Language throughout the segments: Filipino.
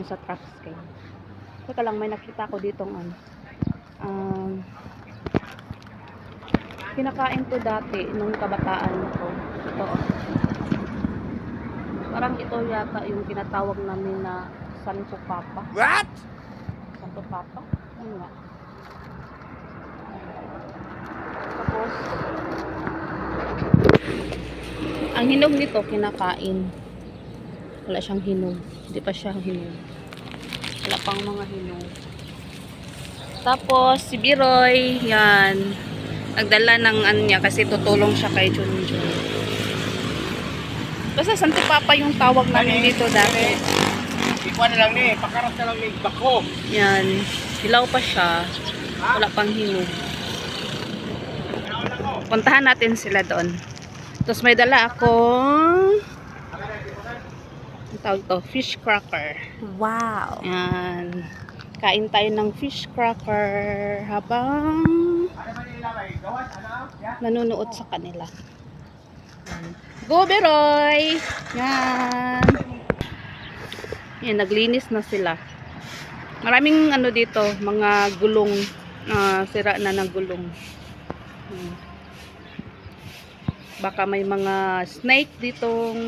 dun sa truck scale. Teka lang, may nakita ko ditong kinakain ko dati nung kabataan ko. Ito. Parang ito yata yung tinatawag namin na Santo Papa. What? Santo Papa? Ano nga? Tapos, ang hinog nito kinakain. Wala siyang hinog. Hindi pa siya hinog. Wala pang mga hinog. Tapos, si Biroy, yan. Nagdala ng niya kasi tutulong siya kay Junjun. Basta Santo Papa yung tawag namin dito dati. Ikuha na lang ni, pakaras na lang ni bako. Yan. Hilaw pa siya. Wala pang hinog. Puntahan natin sila doon. Tapos may dala akong ang tawag to, fish cracker. Wow. Yan. Kain tayo ng fish cracker habang nanonood sa kanila. Yan. Go, Beroy! Yan. Yan, naglinis na sila. Maraming ano dito, mga gulong, sira na ng gulong. Baka may mga snake ditong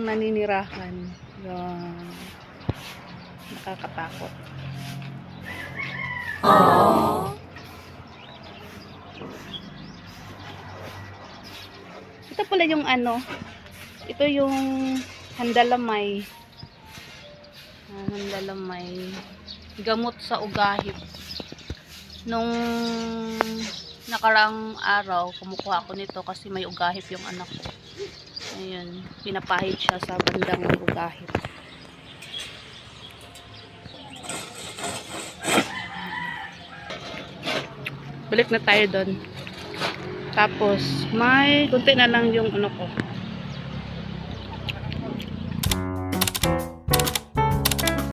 naninirahan. Yan. Nakakatakot. Aww. Ito pala yung ito yung handalamay. Handalamay. Gamot sa ugahip. Nung nakaraang araw, kumukuha ako nito kasi may ugahip yung anak ko. Ayun, pinapahid siya sa bandang may ugahip. Balik na tayo doon. Tapos, may kunti na lang yung ano ko.